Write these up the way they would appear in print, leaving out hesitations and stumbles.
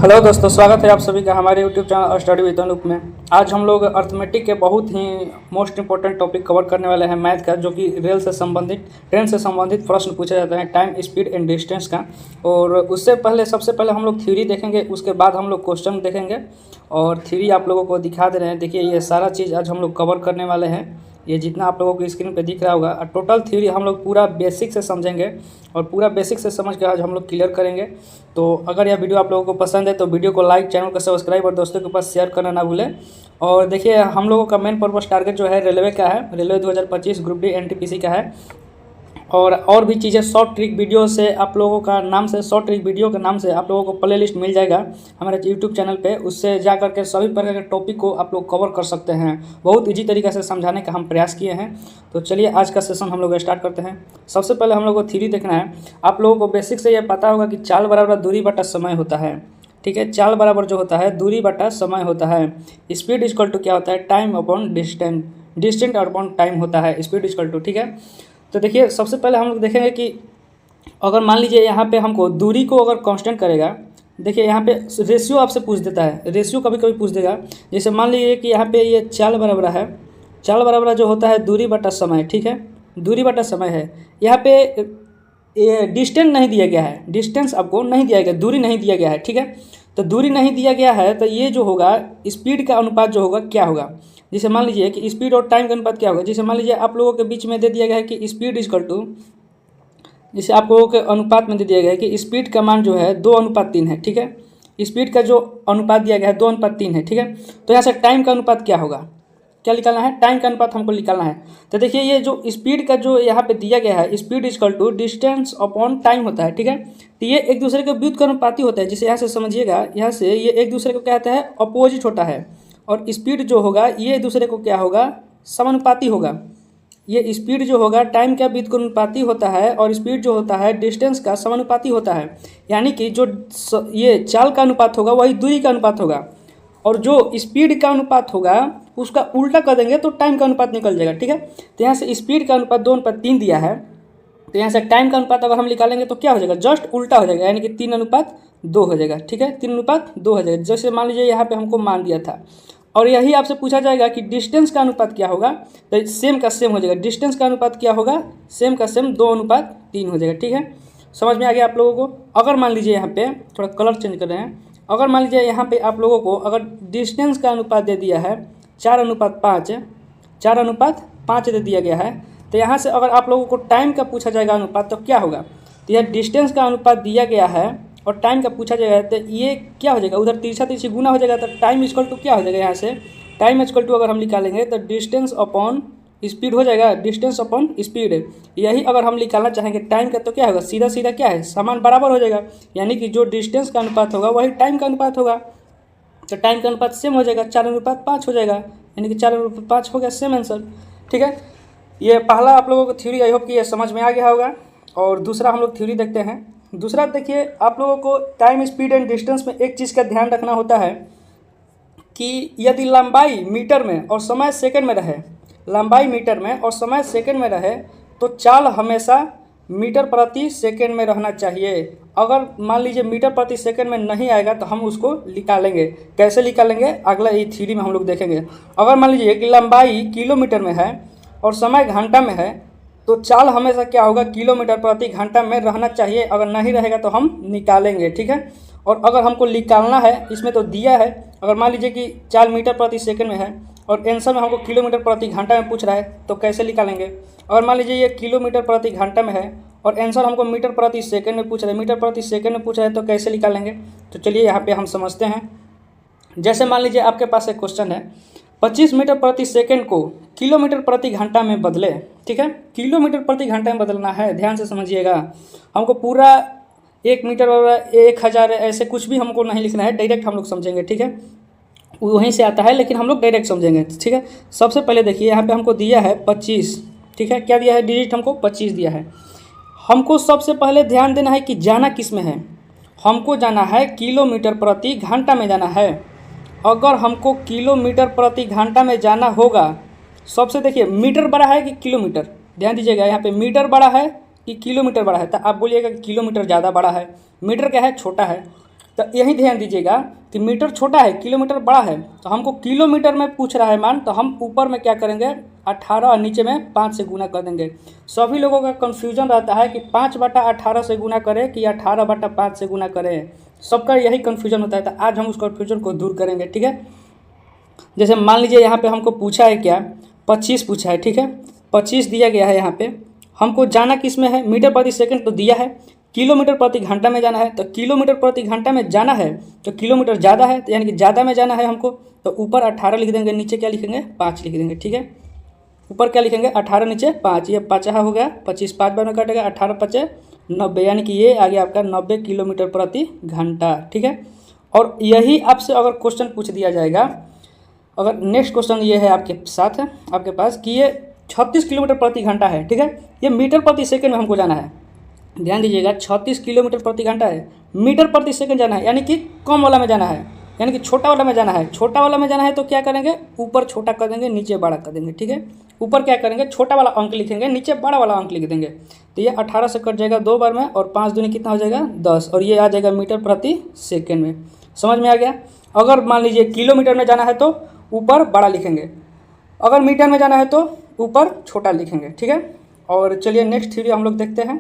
Hello दोस्तों, स्वागत है आप सभी का हमारे YouTube channel study with Anup में। आज हम लोग अर्थमेटिक के बहुत ही मोस्ट इंपॉर्टेंट टॉपिक कवर करने वाले हैं, मैथ का, जो कि रेल से संबंधित, ट्रेन से संबंधित प्रश्न पूछे जाते हैं, टाइम, स्पीड एंड डिस्टेंस का। और उससे पहले सबसे पहले हम लोग थ्योरी देखेंगे, उसके बाद हम लोग क्वेश्चन देखेंगे और थ्योरी आप लोगों को दिखा दे रहे हैं। देखिए, ये सारा चीज़ आज हम लोग कवर करने वाले हैं। ये जितना आप लोगों को स्क्रीन पे दिख रहा होगा, टोटल थ्योरी हम लोग पूरा बेसिक से समझेंगे और पूरा बेसिक से समझ के आज हम लोग क्लियर करेंगे। तो अगर यह वीडियो आप लोगों को पसंद है तो वीडियो को लाइक, चैनल को सब्सक्राइब और दोस्तों के पास शेयर करना ना भूलें। और देखिए, हम लोगों का मेन पर्पस टारगेट जो है रेलवे का है, रेलवे 2025 ग्रुप डी एनटीपीसी का है। और भी चीज़ें शॉर्ट ट्रिक वीडियो से आप लोगों का नाम से, शॉर्ट ट्रिक वीडियो के नाम से आप लोगों को प्ले लिस्ट मिल जाएगा हमारे यूट्यूब चैनल पे। उससे जा करके सभी प्रकार के टॉपिक को आप लोग कवर कर सकते हैं। बहुत ईजी तरीके से समझाने का हम प्रयास किए हैं। तो चलिए आज का सेशन हम लोग स्टार्ट करते हैं। सबसे पहले हम लोग को थ्योरी देखना है। आप लोगों को बेसिक से ये पता होगा कि चाल बराबर दूरी बटा समय होता है। ठीक है, चाल बराबर जो होता है दूरी बटा समय होता है। स्पीड इक्वल टू क्या होता है, time upon distance, distance upon time होता है स्पीड इक्वल टू। ठीक है, तो देखिए सबसे पहले हम लोग देखेंगे कि अगर मान लीजिए यहाँ पे हमको दूरी को अगर कांस्टेंट करेगा, देखिए यहाँ पे रेशियो आपसे पूछ देता है, रेशियो कभी कभी पूछ देगा। जैसे मान लीजिए कि यहाँ पे ये चाल बराबर है, चाल बराबर जो होता है दूरी बटा समय। ठीक है, दूरी बटा समय है। यहाँ पे ये डिस्टेंस नहीं दिया गया है, डिस्टेंस आपको नहीं दिया गया, दूरी नहीं दिया गया है। ठीक है, तो दूरी नहीं दिया गया है तो ये जो होगा स्पीड का अनुपात जो होगा क्या होगा। जैसे मान लीजिए कि स्पीड और टाइम का अनुपात क्या होगा। जैसे मान लीजिए आप लोगों के बीच में दे दिया गया है कि स्पीड इक्वल टू, जैसे आप लोगों के अनुपात में दे दिया गया है कि स्पीड का मान जो है 2:3 है। ठीक है, स्पीड का जो अनुपात दिया गया है 2:3 है। ठीक है, तो यहाँ से टाइम का अनुपात क्या होगा, क्या निकालना है, टाइम का अनुपात हमको निकालना है। तो देखिए ये जो स्पीड का जो यहाँ पे दिया गया है, speed equal to distance upon time होता है। ठीक है, तो ये एक दूसरे के व्युत्क्रमानुपाती होता है। जिसे यहाँ से समझिएगा, यहाँ से ये एक दूसरे को क्या होता है, अपोजिट होता है। और स्पीड जो होगा ये एक दूसरे को क्या होगा, समानुपाती होगा। ये स्पीड जो होगा टाइम का व्युत्क्रमानुपाती होता है और स्पीड जो होता है डिस्टेंस का समानुपाती होता है। यानी कि जो ये चाल का अनुपात होगा वही दूरी का अनुपात होगा, और जो स्पीड का अनुपात होगा उसका उल्टा कर देंगे तो टाइम का अनुपात निकल जाएगा। ठीक है, तो यहाँ से स्पीड का अनुपात 2:3 दिया है, तो यहाँ से टाइम का अनुपात अगर हम निकालेंगे तो क्या हो जाएगा, जस्ट उल्टा हो जाएगा, यानी कि 3:2 हो जाएगा। ठीक है, 3:2 हो जाएगा। जैसे मान लीजिए यहाँ पे हमको मान दिया था, और यही आपसे पूछा जाएगा कि डिस्टेंस का अनुपात क्या होगा, तो सेम का सेम हो जाएगा। डिस्टेंस का अनुपात क्या होगा, सेम का सेम 2:3 हो जाएगा। ठीक है, समझ में आ गया आप लोगों को। अगर मान लीजिए यहाँ पे थोड़ा कलर चेंज कर रहे हैं, अगर मान लीजिए यहाँ पे आप लोगों को अगर डिस्टेंस का अनुपात दे दिया है 4:5, 4:5 दे दिया गया है, तो यहाँ से अगर आप लोगों को टाइम का पूछा जाएगा अनुपात तो क्या होगा। तो यह डिस्टेंस का अनुपात दिया गया है और टाइम का पूछा जाएगा, तो ये क्या हो जाएगा, उधर तिरछा तिरछी गुना हो जाएगा, तो टाइम इक्वल टू क्या हो जाएगा, यहाँ से टाइम इक्वल टू अगर हम निकालेंगे तो डिस्टेंस अपॉन स्पीड हो जाएगा, डिस्टेंस अपॉन स्पीड। यही अगर हम निकालना चाहेंगे टाइम का तो क्या होगा, सीधा सीधा क्या है, समान बराबर हो जाएगा। यानी कि जो डिस्टेंस का अनुपात होगा वही टाइम का अनुपात होगा, तो टाइम का अनुपात सेम हो जाएगा, 4:5 हो जाएगा, यानी कि 4:5 हो गया, सेम आंसर। ठीक है, ये पहला आप लोगों को थ्योरी, आई होप कि ये समझ में आ गया होगा। और दूसरा हम लोग थ्योरी देखते हैं। दूसरा देखिए, आप लोगों को टाइम, स्पीड एंड डिस्टेंस में एक चीज़ का ध्यान रखना होता है कि यदि लंबाई मीटर में और समय सेकंड में रहे, लंबाई मीटर में और समय सेकंड में रहे, तो चाल हमेशा मीटर प्रति सेकंड में रहना चाहिए। अगर मान लीजिए मीटर प्रति सेकंड में नहीं आएगा तो हम उसको निकालेंगे। कैसे निकालेंगे, अगला ये थ्योरी में हम लोग देखेंगे। अगर मान लीजिए कि लंबाई किलोमीटर में है और समय घंटा में है, तो चाल हमेशा क्या होगा, किलोमीटर प्रति घंटा में रहना चाहिए। अगर नहीं रहेगा तो हम निकालेंगे। ठीक है, और अगर हमको निकालना है, इसमें तो दिया है, अगर मान लीजिए कि चाल मीटर प्रति सेकंड में है और आंसर में हमको किलोमीटर प्रति घंटा में पूछ रहा है, तो कैसे निकालेंगे। अगर मान लीजिए ये किलोमीटर प्रति घंटा में है और आंसर हमको मीटर प्रति सेकंड में पूछ रहा है, मीटर प्रति सेकंड में पूछ रहा है, तो कैसे निकालेंगे। तो चलिए यहाँ पे हम समझते हैं। जैसे मान लीजिए आपके पास एक क्वेश्चन है, 25 मीटर प्रति सेकंड को किलोमीटर प्रति घंटा में बदले। ठीक है, किलोमीटर प्रति घंटा में बदलना है, ध्यान से समझिएगा। हमको पूरा 1 मीटर और 1000 ऐसे कुछ भी हमको नहीं लिखना है, डायरेक्ट हम लोग समझेंगे। ठीक है, वहीं से आता है लेकिन हम लोग डायरेक्ट समझेंगे। ठीक है, सबसे पहले देखिए यहाँ पे हमको दिया है 25। ठीक है, क्या दिया है, डिजिट हमको 25 दिया है। हमको सबसे पहले ध्यान देना है कि जाना किस में है, हमको जाना है किलोमीटर प्रति घंटा में जाना है। अगर हमको किलोमीटर प्रति घंटा में जाना होगा, सबसे देखिए मीटर बड़ा है कि किलोमीटर, ध्यान दीजिएगा यहाँ पे मीटर बड़ा है कि किलोमीटर बड़ा है, तो आप बोलिएगा कि किलोमीटर ज़्यादा बड़ा है, मीटर क्या है, छोटा है। तो यही ध्यान दीजिएगा कि मीटर छोटा है, किलोमीटर बड़ा है, तो हमको किलोमीटर में पूछ रहा है मान, तो हम ऊपर में क्या करेंगे 18 और नीचे में 5 से गुना कर देंगे। सभी लोगों का कन्फ्यूजन रहता है कि 5/18 से गुना करें कि 18/5 से गुना करें, सबका यही कन्फ्यूजन होता है। तो आज हम उस कन्फ्यूजन को दूर करेंगे, ठीक है। जैसे मान लीजिए यहाँ पे हमको पूछा है क्या, 25 पूछा है, ठीक है। 25 दिया गया है, यहाँ पे हमको जाना किस में है, मीटर प्रति सेकंड तो दिया है, किलोमीटर प्रति घंटा में जाना है। तो किलोमीटर प्रति घंटा में जाना है तो किलोमीटर ज़्यादा है, तो यानी कि ज़्यादा में जाना है हमको, तो ऊपर 18 लिख देंगे, नीचे क्या लिखेंगे 5 लिख देंगे, ठीक है। ऊपर क्या लिखेंगे 18, नीचे 5, ये 5 हो गया, 25 5 बार में कटेगा, 18 5 90, यानी कि ये आ गया आपका 90 किलोमीटर प्रति घंटा, ठीक है। और यही आपसे अगर क्वेश्चन पूछ दिया जाएगा, अगर नेक्स्ट क्वेश्चन ये है आपके साथ है आपके पास कि ये 36 किलोमीटर प्रति घंटा है, ठीक है। ये मीटर प्रति सेकंड में हमको जाना है, ध्यान दीजिएगा 36 किलोमीटर प्रति घंटा है, मीटर प्रति सेकंड जाना है, यानी कि कम वाला में जाना है, यानी कि छोटा वाला में जाना है। छोटा वाला में जाना है तो क्या करेंगे, ऊपर छोटा कर देंगे, नीचे बड़ा कर देंगे, ठीक है। ऊपर क्या करेंगे छोटा वाला अंक लिखेंगे, नीचे बड़ा वाला अंक लिख देंगे। तो ये 18 से कट जाएगा 2 बार में, और 5 दूनी कितना हो जाएगा 10, और ये आ जाएगा मीटर प्रति सेकेंड में। समझ में आ गया। अगर मान लीजिए किलोमीटर में जाना है तो ऊपर बड़ा लिखेंगे, अगर मीटर में जाना है तो ऊपर छोटा लिखेंगे, ठीक है। और चलिए नेक्स्ट थ्योरी हम लोग देखते हैं।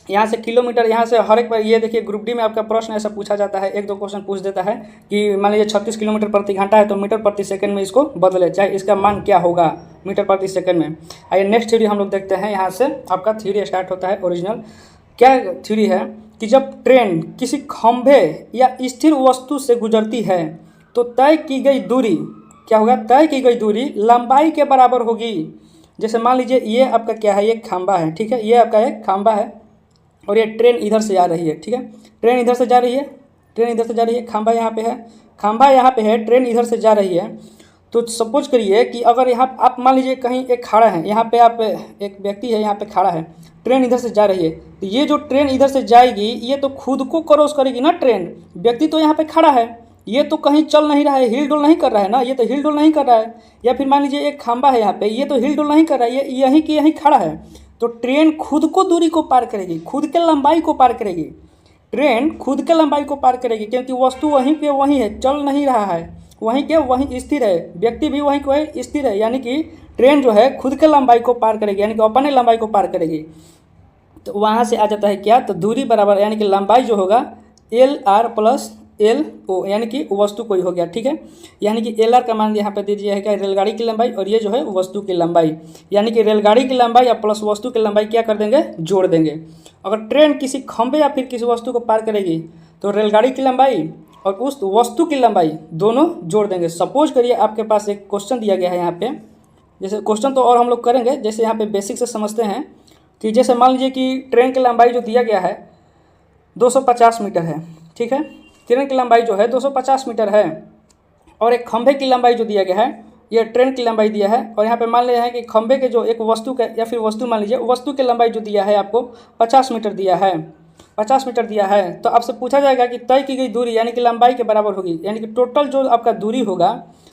यहाँ से किलोमीटर, यहाँ से हर एक बार ये देखिए ग्रुप डी में आपका प्रश्न ऐसा पूछा जाता है, 1-2 क्वेश्चन पूछ देता है कि मान लीजिए 36 किलोमीटर प्रति घंटा है तो मीटर प्रति सेकंड में इसको बदले, चाहे इसका मान क्या होगा मीटर प्रति सेकंड में। आइए नेक्स्ट थ्योरी हम लोग देखते हैं। यहाँ से आपका थ्योरी स्टार्ट होता है ओरिजिनल। क्या थ्योरी है कि जब ट्रेन किसी खंभे या स्थिर वस्तु से गुजरती है तो तय की गई दूरी क्या होगा, तय की गई दूरी लंबाई के बराबर होगी। जैसे मान लीजिए ये आपका क्या है, ये खंभा है, ठीक है, ये आपका एक खंभा है और ये ट्रेन इधर से आ रही है, ठीक है। ट्रेन इधर से जा रही है, ट्रेन इधर से जा रही है, खंभा यहाँ पे है, खंभा यहाँ पे है, ट्रेन इधर से जा रही है। तो सपोज करिए कि अगर यहाँ आप मान लीजिए कहीं एक खड़ा है, यहाँ पे आप एक व्यक्ति है यहाँ पे खड़ा है, ट्रेन इधर से जा रही है, तो ये जो ट्रेन इधर से जाएगी ये तो खुद को क्रॉस करेगी ना ट्रेन। व्यक्ति तो यहाँ पे खड़ा है, ये तो कहीं चल नहीं रहा है, हिल डुल नहीं कर रहा है ना, ये तो हिल डुल नहीं कर रहा है। या फिर मान लीजिए एक खंभा है यहाँ पे, ये तो हिल डुल नहीं कर रहा है, ये यहीं की यहीं खड़ा है। तो ट्रेन खुद को दूरी को पार करेगी, खुद के लंबाई को पार करेगी, ट्रेन खुद के लंबाई को पार करेगी, क्योंकि वस्तु वहीं के वहीं है, चल नहीं रहा है, वहीं के वहीं स्थिर है, व्यक्ति भी वहीं को स्थिर है, यानी कि ट्रेन जो है खुद के लंबाई को पार करेगी, यानी कि अपने लंबाई को पार करेगी। तो वहाँ से आ जाता है क्या, तो दूरी बराबर यानी कि लंबाई जो होगा LR + LO, यानी कि वस्तु कोई हो गया, ठीक है। यानी कि LR का मान यहाँ पे दीजिए है क्या, रेलगाड़ी की लंबाई, और ये जो है वस्तु की लंबाई, यानी कि रेलगाड़ी की लंबाई या प्लस वस्तु की लंबाई क्या कर देंगे, जोड़ देंगे। अगर ट्रेन किसी खंभे या फिर किसी वस्तु को पार करेगी तो रेलगाड़ी की लंबाई और उस वस्तु की लंबाई दोनों जोड़ देंगे। सपोज करिए आपके पास एक क्वेश्चन दिया गया है यहाँ पे, जैसे क्वेश्चन तो और हम लोग करेंगे, जैसे यहाँ पे बेसिक से समझते हैं कि जैसे मान लीजिए कि ट्रेन की लंबाई जो दिया गया है 250 मीटर है, ठीक है। ट्रेन की लंबाई जो है 250 मीटर है, और एक खंभे की लंबाई जो दिया गया है ये ट्रेन की लंबाई दिया है, और यहाँ पे मान लिया है कि खंभे के जो एक वस्तु के या फिर वस्तु मान लीजिए वस्तु की लंबाई जो दिया है आपको 50 मीटर दिया है, 50 मीटर दिया है। तो आपसे पूछा जाएगा कि तय की गई दूरी यानी कि लंबाई के बराबर होगी, यानी कि टोटल जो आपका दूरी होगा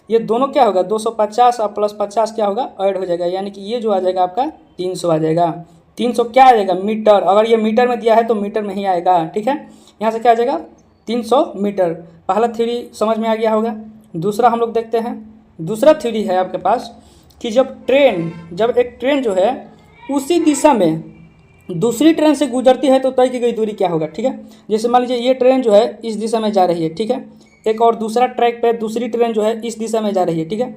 ये दोनों क्या होगा 250 और प्लस 50 क्या होगा ऐड हो जाएगा, यानी कि ये जो आ जाएगा आपका 300 आ जाएगा। 300 क्या आ जाएगा मीटर, अगर ये मीटर में दिया है तो मीटर में ही आएगा, ठीक है। यहाँ से क्या आ जाएगा 300 मीटर। पहला थ्योरी समझ में आ गया होगा। दूसरा हम लोग देखते हैं, दूसरा थ्योरी है आपके पास कि जब एक ट्रेन जो है उसी दिशा में दूसरी ट्रेन से गुजरती है तो तय की गई दूरी क्या होगा, ठीक है। जैसे मान लीजिए ये ट्रेन जो है इस दिशा में जा रही है, ठीक है, एक और दूसरा ट्रैक पे दूसरी ट्रेन जो है इस दिशा में जा रही है, ठीक है।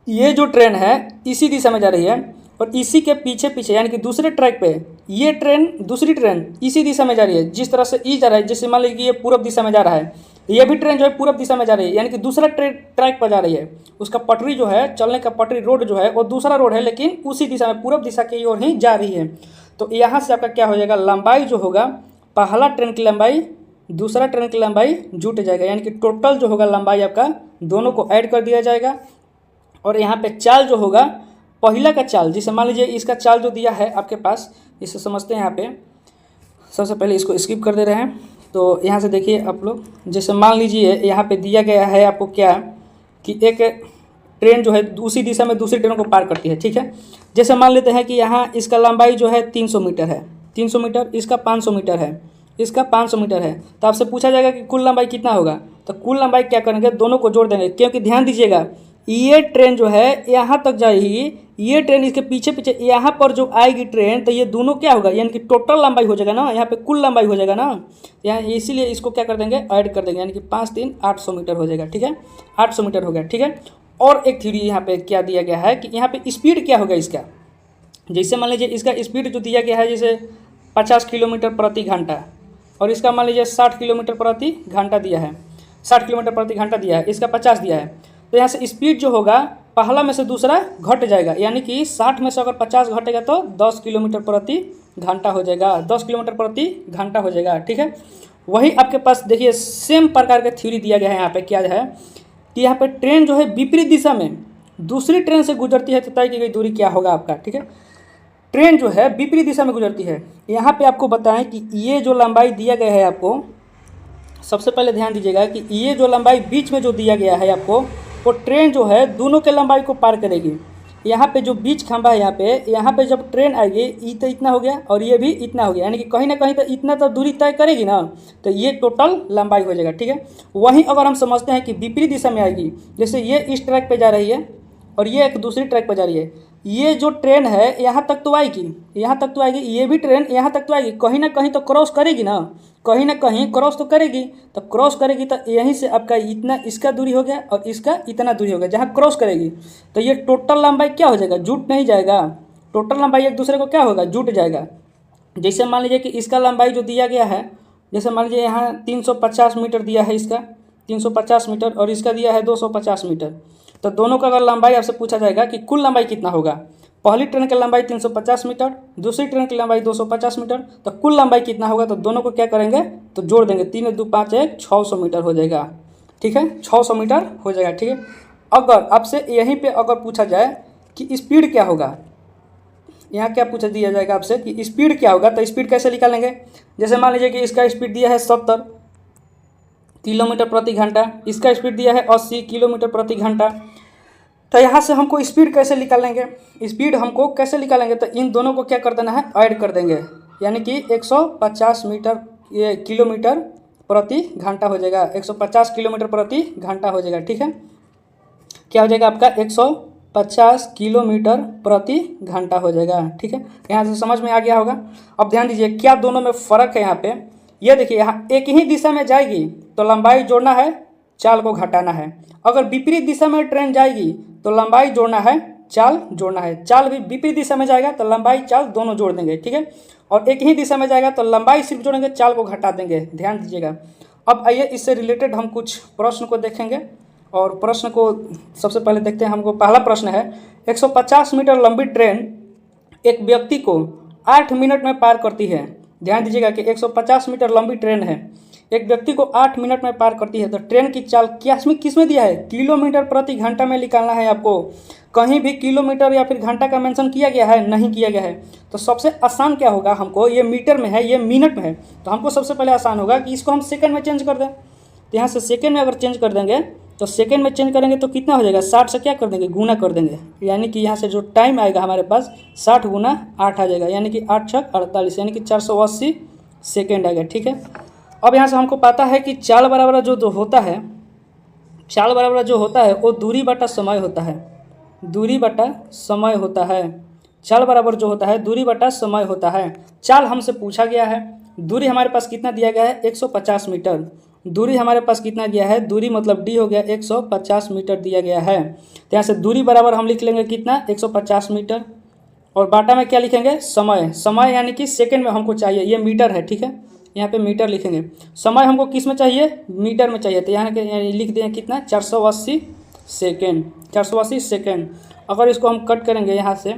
ये जो ट्रेन है इसी दिशा में जा रही है, और इसी के पीछे पीछे यानी कि दूसरे ट्रैक पे ये ट्रेन दूसरी ट्रेन इसी दिशा में जा रही है, जिस तरह से ई जा रहा है। जैसे मान लीजिए ये पूर्व दिशा में जा रहा है, ये भी ट्रेन जो है पूर्व दिशा में जा रही है, यानी कि दूसरा ट्रैक पर जा रही है, उसका पटरी जो है चलने का पटरी रोड जो है वो दूसरा रोड है, लेकिन उसी दिशा में पूर्व दिशा की ओर ही जा रही है। तो यहाँ से आपका क्या हो जाएगा, लंबाई जो होगा पहला ट्रेन की लंबाई दूसरा ट्रेन की लंबाई जुट जाएगा, यानी कि टोटल जो होगा लंबाई आपका दोनों को ऐड कर दिया जाएगा। और यहाँ पे चाल जो होगा पहला का चाल, जैसे मान लीजिए इसका चाल जो दिया है आपके पास, इसे समझते हैं। यहाँ पे सबसे पहले इसको स्किप कर दे रहे हैं। तो यहाँ से देखिए आप लोग, जैसे मान लीजिए यहाँ पे दिया गया है आपको क्या कि एक ट्रेन जो है उसी दिशा में दूसरी ट्रेन को पार करती है, ठीक है। जैसे मान लेते हैं कि यहाँ इसका लंबाई जो है 300 मीटर है, 300 मीटर, इसका 500 मीटर है, इसका 500 मीटर है। तो आपसे पूछा जाएगा कि कुल लंबाई कितना होगा, तो कुल लंबाई क्या करेंगे, दोनों को जोड़ देंगे, क्योंकि ध्यान दीजिएगा ये ट्रेन जो है यहाँ तक जाएगी, ये ट्रेन इसके पीछे पीछे यहाँ पर जो आएगी ट्रेन, तो ये दोनों क्या होगा, यानी कि टोटल लंबाई हो जाएगा ना, यहाँ पे कुल लंबाई हो जाएगा ना, यहाँ इसीलिए इसको क्या कर देंगे, ऐड कर देंगे, यानी कि 5 3 800 मीटर हो जाएगा। ठीक है, 800 मीटर हो गया। ठीक है, और एक थ्योरी यहाँ पे क्या दिया गया है कि यहाँ पे स्पीड क्या होगा इसका, जैसे मान लीजिए इसका स्पीड जो दिया गया है जैसे 50 किलोमीटर प्रति घंटा, और इसका मान लीजिए 60 किलोमीटर प्रति घंटा दिया है, 60 किलोमीटर प्रति घंटा दिया है, इसका 50 दिया है। तो यहाँ से स्पीड जो होगा पहला में से दूसरा घट जाएगा, यानी कि 60 में से अगर 50 घटेगा तो 10 किलोमीटर प्रति घंटा हो जाएगा, 10 किलोमीटर प्रति घंटा हो जाएगा। ठीक है, वही आपके पास देखिए सेम प्रकार का थ्योरी दिया गया है। यहाँ पे क्या है कि यहाँ पे ट्रेन जो है विपरीत दिशा में दूसरी ट्रेन से गुजरती है, तो तय की गई दूरी क्या होगा आपका। ठीक है, ट्रेन जो है विपरीत दिशा में गुजरती है। यहाँ पे आपको बताएं कि ये जो लंबाई दिया गया है आपको, सबसे पहले ध्यान दीजिएगा कि ये जो लंबाई बीच में जो दिया गया है आपको, वो ट्रेन जो है दोनों के लंबाई को पार करेगी। यहाँ पे जो बीच खंभा है यहाँ पे जब ट्रेन आएगी ये तो इतना हो गया और ये भी इतना हो गया, यानी कि कहीं ना कहीं तो इतना तो दूरी तय करेगी ना, तो ये टोटल लंबाई हो जाएगा। ठीक है, वहीं अगर हम समझते हैं कि विपरीत दिशा में आएगी, जैसे ये इस ट्रैक पे जा रही है और ये एक दूसरी ट्रैक पर जा रही है, ये जो ट्रेन है यहाँ तक तो आएगी, यहाँ तक तो आएगी, ये भी ट्रेन यहाँ तक तो आएगी, कहीं ना कहीं तो क्रॉस करेगी ना, कहीं ना कहीं क्रॉस तो करेगी। तो क्रॉस करेगी तो यहीं से आपका इतना इसका दूरी हो गया और इसका इतना दूरी हो गया, जहाँ क्रॉस करेगी। तो ये टोटल लंबाई क्या हो जाएगा, जुट नहीं जाएगा, टोटल लंबाई एक दूसरे को क्या होगा, जुट जाएगा। जैसे मान लीजिए कि इसका लंबाई जो दिया गया है, जैसे मान लीजिए यहाँ 350 मीटर दिया है, इसका 350 मीटर और इसका दिया है 250 मीटर। तो दोनों का अगर लंबाई आपसे पूछा जाएगा कि कुल लंबाई कितना होगा, पहली ट्रेन की लंबाई 350 मीटर, दूसरी ट्रेन की लंबाई 250 मीटर, तो कुल लंबाई कितना होगा, तो दोनों को क्या करेंगे, तो जोड़ देंगे, 3 2 5 1 600 मीटर हो जाएगा। ठीक है, 600 मीटर हो जाएगा। ठीक है, अगर आपसे यहीं पे अगर पूछा जाए कि स्पीड क्या होगा, यहाँ क्या पूछा दिया जाएगा आपसे कि स्पीड क्या होगा, तो स्पीड कैसे निकालेंगे। जैसे मान लीजिए कि इसका स्पीड दिया है 70 किलोमीटर प्रति घंटा, इसका स्पीड दिया है 80 किलोमीटर प्रति घंटा। तो यहाँ से हमको स्पीड कैसे निकालेंगे, स्पीड हमको कैसे निकालेंगे, तो इन दोनों को क्या कर देना है, ऐड कर देंगे, यानी कि 150 मीटर ये किलोमीटर प्रति घंटा हो जाएगा, 150 किलोमीटर प्रति घंटा हो जाएगा। ठीक है, क्या हो जाएगा आपका 150 किलोमीटर प्रति घंटा हो जाएगा। ठीक है, यहाँ से समझ में आ गया होगा। अब ध्यान दीजिए क्या दोनों में फ़र्क है। यहाँ पे ये देखिए, यहाँ एक ही दिशा में जाएगी तो लंबाई जोड़ना है, चाल को घटाना है। अगर विपरीत दिशा में ट्रेन जाएगी तो लंबाई जोड़ना है, चाल जोड़ना है। चाल भी विपरीत दिशा में जाएगा तो लंबाई चाल दोनों जोड़ देंगे। ठीक है, और एक ही दिशा में जाएगा तो लंबाई सिर्फ जोड़ेंगे, चाल को घटा देंगे। ध्यान दीजिएगा। अब आइए इससे रिलेटेड हम कुछ प्रश्न को देखेंगे, और प्रश्न को सबसे पहले देखते हैं। हमको पहला प्रश्न है, 150 मीटर लंबी ट्रेन एक व्यक्ति को 8 मिनट में पार करती है। ध्यान दीजिएगा कि 150 मीटर लंबी ट्रेन है, एक व्यक्ति को 8 मिनट में पार करती है। तो ट्रेन की चाल किस में दिया है, किलोमीटर प्रति घंटा में निकालना है आपको। कहीं भी किलोमीटर या फिर घंटा का मेंशन किया गया है, नहीं किया गया है। तो सबसे आसान क्या होगा, हमको ये मीटर में है, ये मिनट में है, तो हमको सबसे पहले आसान होगा कि इसको हम सेकंड में चेंज कर दें। तो यहाँ से सेकंड में अगर चेंज कर देंगे, तो सेकंड में चेंज करेंगे तो कितना हो जाएगा, 60 से क्या कर देंगे, गुना कर देंगे, यानी कि यहाँ से जो टाइम आएगा हमारे पास 60 गुना 8 आ जाएगा, यानी कि 8 6 48, यानी कि 480 सेकेंड आएगा। ठीक है, अब यहाँ से हमको पता है कि चाल बराबर जो होता है, चाल बराबर जो होता है वो दूरी बटा समय होता है, दूरी बटा समय होता है। चाल बराबर जो होता है दूरी बटा समय होता है। चाल हमसे पूछा गया है, दूरी हमारे पास कितना दिया गया है, 150 मीटर। दूरी हमारे पास कितना गया है, दूरी मतलब डी हो गया, 150 मीटर दिया गया है। तो यहाँ से दूरी बराबर हम लिख लेंगे कितना, 150 मीटर, और बाटा में क्या लिखेंगे, समय। समय यानी कि सेकंड में हमको चाहिए, ये मीटर है। ठीक है, यहाँ पे मीटर लिखेंगे। समय हमको किस में चाहिए, मीटर में चाहिए, तो यहाँ के लिख दें कितना, 480 सेकेंड, 480 सेकेंड। अगर इसको हम कट करेंगे यहाँ से,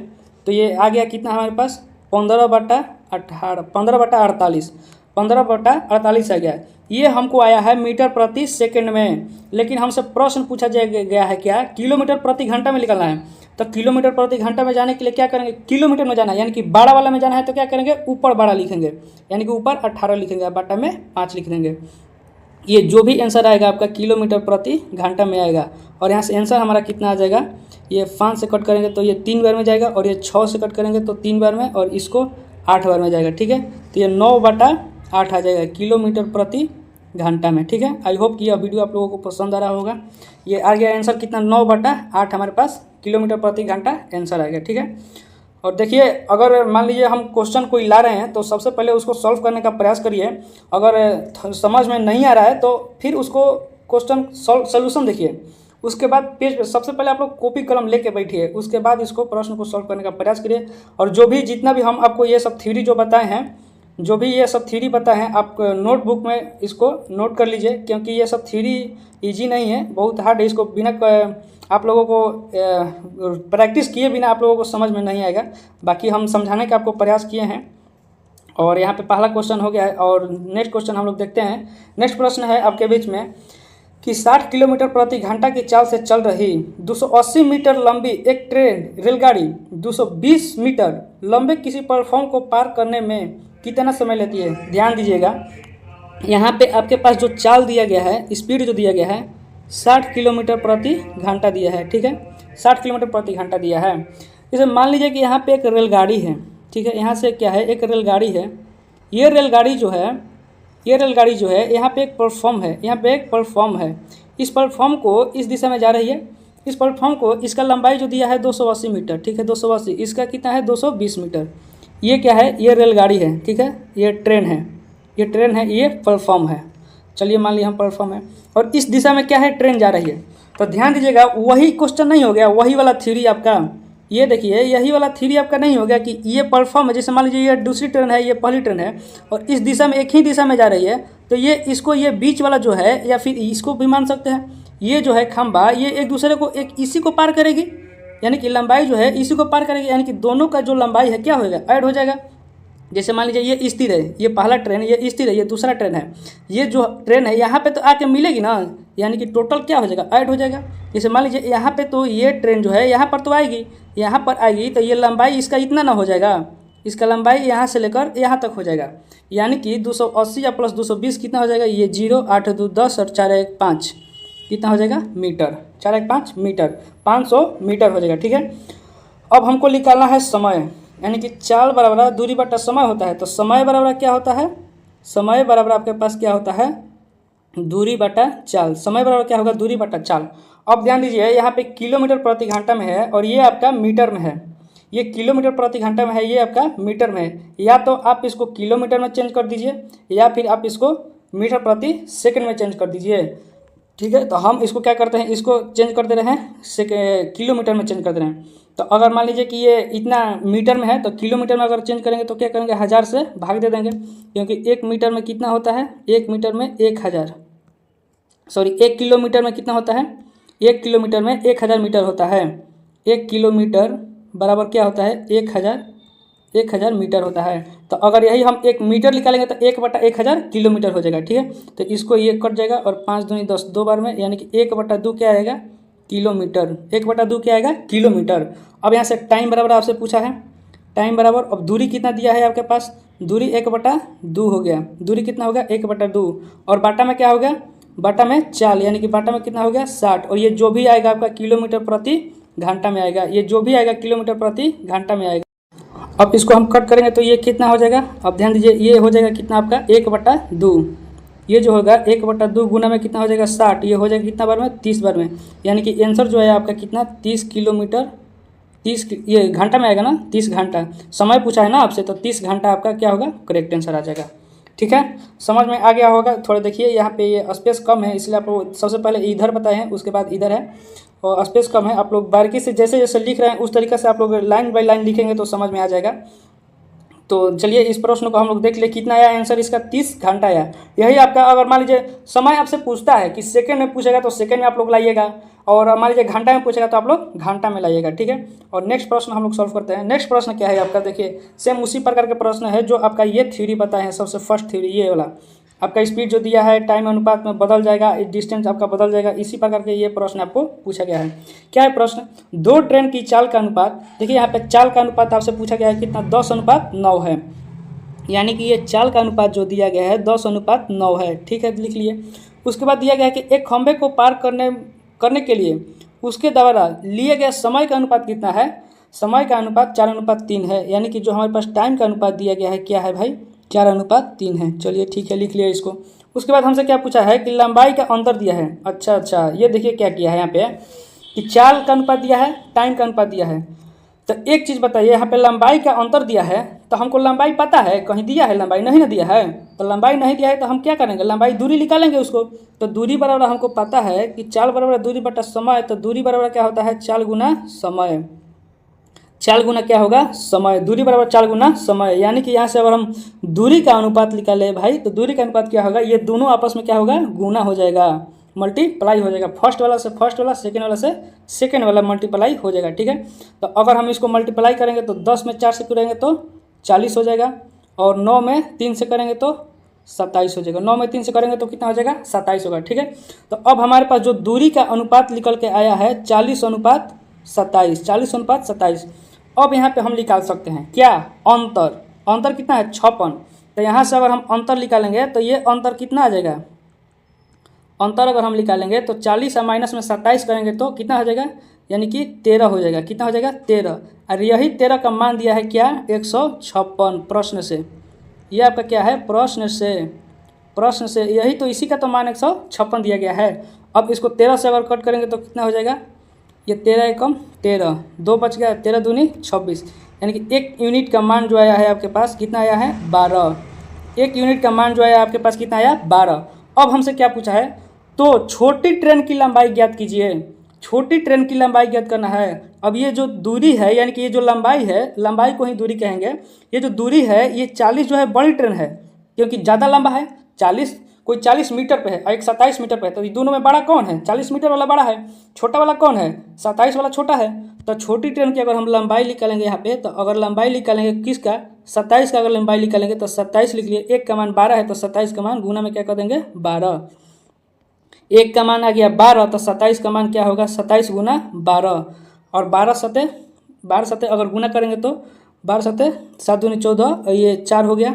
तो ये आ गया कितना हमारे पास, 15/18, 15/48, 15/48 आ गया। ये हमको आया है मीटर प्रति सेकंड में। लेकिन हमसे प्रश्न पूछा गया है क्या, किलोमीटर प्रति घंटा में निकलना है। तो किलोमीटर प्रति घंटा में जाने के लिए क्या करेंगे, किलोमीटर में जाना है, यानी कि बड़ा वाला में जाना है तो क्या करेंगे, ऊपर बड़ा लिखेंगे, यानी कि ऊपर 18 लिखेंगे, बाटा में 5 लिख देंगे। ये जो भी आंसर आएगा आपका किलोमीटर प्रति घंटा में आएगा। और यहाँ से आंसर हमारा कितना आ जाएगा, ये 5 से कट करेंगे तो ये 3 बार में जाएगा, और ये 6 से कट करेंगे तो 3 बार में, और इसको 8 बार में जाएगा। ठीक है, तो ये 9/8 8 आ जाएगा किलोमीटर प्रति घंटा में। ठीक है, आई होप कि यह वीडियो आप लोगों को पसंद आ रहा होगा। ये आ गया आंसर कितना, 9/8 हमारे पास किलोमीटर प्रति घंटा आंसर आएगा। ठीक है, और देखिए अगर मान लीजिए हम क्वेश्चन कोई ला रहे हैं तो सबसे पहले उसको सॉल्व करने का प्रयास करिए। अगर समझ में नहीं आ रहा है तो फिर उसको क्वेश्चन सोल्यूशन देखिए, उसके बाद पेज पे सबसे पहले आप लोग कॉपी कलम लेके बैठिए, उसके बाद इसको प्रश्न को सॉल्व करने का प्रयास करिए। और जो भी जितना भी हम आपको ये सब थ्योरी जो बताए हैं, जो भी ये सब थ्योरी बताए हैं, आप नोटबुक में इसको नोट कर लीजिए, क्योंकि ये सब थ्योरी ईजी नहीं है, बहुत हार्ड है। इसको बिना आप लोगों को प्रैक्टिस किए बिना आप लोगों को समझ में नहीं आएगा। बाकी हम समझाने का आपको प्रयास किए हैं। और यहाँ पे पहला क्वेश्चन हो गया है और नेक्स्ट क्वेश्चन हम लोग देखते हैं। नेक्स्ट प्रश्न है आपके बीच में कि 60 किलोमीटर प्रति घंटा की चाल से चल रही 280 मीटर लंबी एक ट्रेन रेलगाड़ी 220 मीटर लंबे किसी प्लेटफॉर्म को पार करने में कितना समय लेती है। ध्यान दीजिएगा, यहाँ पे आपके पास जो चाल दिया गया है, स्पीड जो दिया गया है 60 किलोमीटर प्रति घंटा दिया है। ठीक है, 60 किलोमीटर प्रति घंटा दिया है। जैसे मान लीजिए कि यहाँ पे एक रेलगाड़ी है। ठीक है, यहाँ से क्या है, एक रेलगाड़ी है। ये रेलगाड़ी जो है यहाँ पे एक प्लेटफॉर्म है, यहाँ पे एक प्लेटफॉर्म है। इस प्लेटफॉर्म को इस दिशा में जा रही है। इस प्लेटफॉर्म को, इसका लंबाई जो दिया है 280 मीटर। ठीक है, 280, इसका कितना है 220 मीटर। ये क्या है, ये रेलगाड़ी है। ठीक है, ये ट्रेन है, ये प्लेटफॉर्म है। चलिए मान लिया हम प्लेटफॉर्म है और इस दिशा में क्या है, ट्रेन जा रही है। तो ध्यान दीजिएगा, वही क्वेश्चन नहीं हो गया, वही वाला थ्योरी आपका, ये देखिए यही वाला थ्योरी आपका नहीं हो गया कि ये प्लेटफॉर्म है। जैसे मान लीजिए ये दूसरी ट्रेन है, ये पहली ट्रेन है और इस दिशा में एक ही दिशा में जा रही है, तो ये इसको, ये बीच वाला जो है, या फिर इसको भी मान सकते हैं, ये जो है खंभा, ये एक दूसरे को, एक इसी को पार करेगी, यानी कि लंबाई जो है इसी को पार करेगी, यानी कि दोनों का जो लंबाई है क्या होगा, ऐड हो जाएगा। जैसे मान लीजिए ये स्थिर है, ये पहला ट्रेन, ये स्थिर है, ये दूसरा ट्रेन है, ये जो ट्रेन है यहाँ पे तो आके मिलेगी ना, यानी कि टोटल क्या हो जाएगा, ऐड हो जाएगा। जैसे मान लीजिए यहाँ पे तो ये ट्रेन जो है यहाँ पर तो आएगी, यहाँ पर आएगी, तो ये लंबाई इसका इतना ना हो जाएगा, इसका लंबाई यहाँ से लेकर यहाँ तक हो जाएगा, यानी कि 280 या प्लस 220 कितना हो जाएगा, ये 0, 8 2 10 और 4 1 5 कितना हो जाएगा, मीटर। 4 1 5 मीटर, 500 मीटर हो जाएगा। ठीक है, अब हमको निकालना है समय, यानी कि चाल बराबर दूरी बटा समय होता है। तो समय बराबर क्या होता है, समय बराबर आपके पास क्या होता है, दूरी बटा चाल। समय बराबर क्या होगा, दूरी बटा चाल। अब ध्यान दीजिए, यहाँ पे किलोमीटर प्रति घंटा में है और ये आपका मीटर में है। ये किलोमीटर प्रति घंटा में है, ये आपका मीटर में है। या तो आप इसको किलोमीटर में चेंज कर दीजिए या फिर आप इसको मीटर प्रति सेकंड में चेंज कर दीजिए। ठीक है, तो हम इसको क्या करते हैं, इसको चेंज कर दे रहे हैं, किलोमीटर में चेंज कर दे रहे हैं। तो अगर मान लीजिए कि ये इतना मीटर में है, तो किलोमीटर में अगर चेंज करेंगे तो क्या करेंगे, 1000 से भाग दे देंगे, क्योंकि 1 मीटर में कितना होता है, 1 मीटर में 1000, सॉरी 1 किलोमीटर में कितना होता है, 1 किलोमीटर में 1000 मीटर होता है। 1 किलोमीटर बराबर क्या होता है, 1000 मीटर होता है। तो अगर यही हम 1 मीटर निकालेंगे तो 1/1000 किलोमीटर हो जाएगा। ठीक है, तो इसको ये कट जाएगा और 5 दूनी 10, 2 बार में, यानी कि 1/2 क्या आएगा, किलोमीटर। 1/2 क्या आएगा, किलोमीटर। अब यहाँ से टाइम बराबर आपसे पूछा है, टाइम बराबर, अब दूरी कितना दिया है आपके पास, दूरी 1/2 हो गया। दूरी कितना होगा, 1/2, और बाटा में क्या हो गया, बाटा में चाल, यानी कि बाटा में कितना हो गया, 60। और ये जो भी आएगा आपका किलोमीटर प्रति घंटा में आएगा, ये जो भी आएगा किलोमीटर प्रति घंटा में आएगा। अब इसको हम कट करेंगे तो ये कितना हो जाएगा, अब ध्यान दीजिए, ये हो जाएगा कितना आपका 1/2। ये जो होगा 1/2 गुना में कितना हो जाएगा, 60। ये हो जाएगा कितना बार में, 30 बार में, यानी कि आंसर जो है आपका कितना, 30 किलोमीटर, 30 ये घंटा में आएगा ना, 30 घंटा। समय पूछा है ना आपसे, तो 30 घंटा आपका क्या होगा, करेक्ट आंसर आ जाएगा। ठीक है, समझ में आ गया होगा। थोड़ा देखिए यहाँ पे ये स्पेस कम है, इसलिए आप लोग सबसे पहले इधर बताए हैं, उसके बाद इधर है, और स्पेस कम है। आप लोग बारीकी से जैसे जैसे लिख रहे हैं उस तरीके से आप लोग लाइन बाय लाइन लिखेंगे तो समझ में आ जाएगा। तो चलिए इस प्रश्न को हम लोग देख ले, कितना आया आंसर इसका, 30 घंटा आया। यही आपका, अगर मान लीजिए समय आपसे पूछता है कि सेकंड में पूछेगा तो सेकंड में आप लोग लाइएगा, और मान लीजिए घंटा में पूछेगा तो आप लोग घंटा में लाइएगा। ठीक है, और नेक्स्ट प्रश्न हम लोग सॉल्व करते हैं। नेक्स्ट प्रश्न क्या है आपका, देखिए सेम उसी प्रकार के प्रश्न है जो आपका ये थ्योरी बताए हैं, सबसे फर्स्ट थ्योरी ये वाला। आपका स्पीड जो दिया है टाइम अनुपात में बदल जाएगा, डिस्टेंस आपका बदल जाएगा, इसी प्रकार के ये प्रश्न आपको पूछा गया है। क्या है प्रश्न, 2 ट्रेन की चाल का अनुपात, देखिए यहाँ पे चाल का अनुपात आपसे पूछा गया है कितना, 10:9 है, यानी कि ये चाल का अनुपात जो दिया गया है 10:9 है। ठीक है, लिख लिए। उसके बाद दिया गया है कि एक खंभे को पार करने के लिए उसके द्वारा लिए गए समय का अनुपात कितना है, समय का अनुपात 4:3 है, यानी कि जो हमारे पास टाइम का अनुपात दिया गया है क्या है भाई, 4:3 है। चलिए ठीक है, लिख लिया इसको। उसके बाद हमसे क्या पूछा है कि लंबाई का अंतर दिया है। अच्छा, ये देखिए क्या किया है यहाँ पे कि चाल का अनुपात दिया है, टाइम का अनुपात दिया है। तो एक चीज़ बताइए, यहाँ पे लंबाई का अंतर दिया है तो हमको लंबाई पता है, कहीं दिया है लंबाई? नहीं ना दिया है। तो लंबाई नहीं दिया है तो हम क्या करेंगे, लंबाई दूरी निकालेंगे उसको। तो दूरी बराबर हमको पता है कि चाल बराबर दूरी बटा समय। तो दूरी बराबर क्या होता है, चाल गुना समय। चाल गुना क्या होगा, समय। दूरी बराबर चाल गुना समय, यानी कि यहाँ से अगर हम दूरी का अनुपात निकाले भाई, तो दूरी का अनुपात क्या होगा, ये दोनों आपस में क्या होगा, गुना हो जाएगा, मल्टीप्लाई हो जाएगा। फर्स्ट वाला से फर्स्ट वाला, सेकेंड वाला से सेकेंड वाला मल्टीप्लाई हो जाएगा। ठीक है, तो अगर हम इसको मल्टीप्लाई करेंगे तो 10 में 4 से करेंगे तो 40 हो जाएगा, और 9 में 3 से करेंगे तो 27 हो जाएगा। 9 में 3 से करेंगे तो कितना हो जाएगा, 27 होगा। ठीक है, तो अब हमारे पास जो दूरी का अनुपात निकल के आया है 40:27, 40:27। अब यहाँ पे हम निकाल सकते हैं क्या, अंतर। अंतर कितना है, 56। तो यहाँ से अगर हम अंतर निकालेंगे तो ये अंतर कितना आ जाएगा, अंतर अगर हम निकालेंगे तो 40 और माइनस में 27 करेंगे तो कितना हो जाएगा, यानी कि 13 हो जाएगा। कितना हो जाएगा, 13। और यही 13 का मान दिया है क्या, 156 प्रश्न से। ये आपका क्या है, प्रश्न से यही तो, इसी का तो मान 156 दिया गया है। अब इसको 13 से अगर कट करेंगे तो कितना हो जाएगा, ये 13 एकम 13, 2 बच गया, 13 दूनी 26, यानी कि 1 यूनिट का मान जो आया है आपके पास कितना आया है, 12। 1 यूनिट का मान जो आया आपके पास कितना आया, 12। अब हमसे क्या पूछा है, तो छोटी ट्रेन की लंबाई ज्ञात कीजिए। छोटी ट्रेन की लंबाई ज्ञात करना है। अब ये जो दूरी है, यानी कि ये जो लंबाई है, लंबाई को ही दूरी कहेंगे। ये जो दूरी है ये 40 जो है बड़ी ट्रेन है, क्योंकि ज़्यादा लंबा है। 40, कोई 40 मीटर पे है और एक 27 मीटर पे है, तो ये दोनों में बड़ा कौन है, 40 मीटर वाला बड़ा है, छोटा वाला कौन है, 27 वाला छोटा है। तो छोटी ट्रेन की अगर हम लंबाई निकालेंगे यहाँ पे, तो अगर लंबाई निकालेंगे किसका, 27 का अगर लंबाई निकालेंगे तो 27 लिख लिए। 1 का मान 12 है तो 27 का मान गुना में क्या कर देंगे, 12। 1 का मान आ गया 12, तो 27 का मान क्या होगा, 27 गुना 12। और 12 सते अगर गुना करेंगे तो 12 सते 7 दूनी 14, ये 4 हो गया,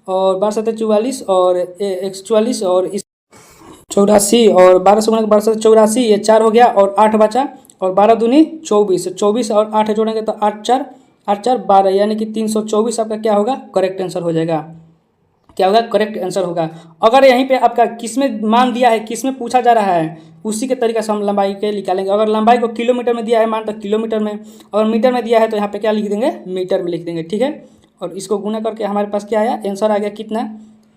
और 12 सते 44, और 144, और इस 84, और 12 से गुना 12 सते 84, ये 4 हो गया, और 8 बचा, और 12 दूनी 24, 24 और 8 जोड़ेंगे तो 8 4 12, यानी कि 324 आपका क्या होगा, करेक्ट आंसर हो जाएगा। क्या होगा, करेक्ट आंसर होगा। अगर यहीं पे आपका किसमें मान दिया है, किसमें पूछा जा रहा है, उसी के तरीके से हम लंबाई के निकालेंगे। अगर लंबाई को किलोमीटर में दिया है मान, तो किलोमीटर में, अगर मीटर में दिया है तो यहाँ पे क्या लिख देंगे, मीटर में लिख देंगे। ठीक है, और इसको गुना करके हमारे पास क्या आया, आंसर आ गया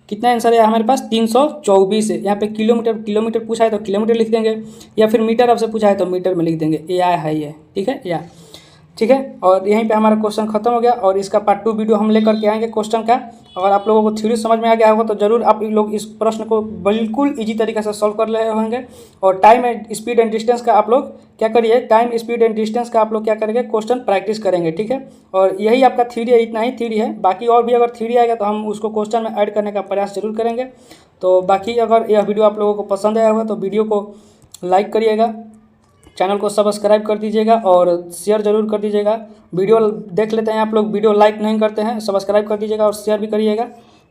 कितना आंसर है हमारे पास, 324 है। यहाँ पे किलोमीटर पूछा है तो किलोमीटर लिख देंगे, या फिर मीटर आपसे पूछा है तो मीटर में लिख देंगे। ये आया है ये, ठीक है, या ठीक है। और यहीं पे हमारा क्वेश्चन खत्म हो गया, और इसका पार्ट 2 वीडियो हम लेकर के आएंगे क्वेश्चन का। अगर आप लोगों को थ्योरी समझ में आ गया होगा तो जरूर आप लोग इस प्रश्न को बिल्कुल इजी तरीके से सॉल्व कर रहे होंगे। और time and speed and distance का आप लोग क्या करिए, टाइम स्पीड एंड डिस्टेंस का आप लोग क्या करेंगे, क्वेश्चन प्रैक्टिस करेंगे। ठीक है, और यही आपका थ्योरी है, इतना ही थ्योरी है। बाकी और भी अगर थ्योरी आएगा तो हम उसको क्वेश्चन में ऐड करने का प्रयास जरूर करेंगे। तो बाकी अगर यह वीडियो आप लोगों को पसंद आया होगा तो वीडियो को लाइक करिएगा, चैनल को सब्सक्राइब कर दीजिएगा, और शेयर जरूर कर दीजिएगा। वीडियो देख लेते हैं आप लोग, वीडियो लाइक नहीं करते हैं, सब्सक्राइब कर दीजिएगा और शेयर भी करिएगा।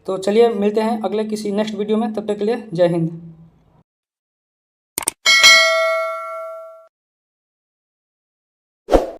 तो चलिए मिलते हैं अगले किसी नेक्स्ट वीडियो में, तब तक के लिए जय हिंद।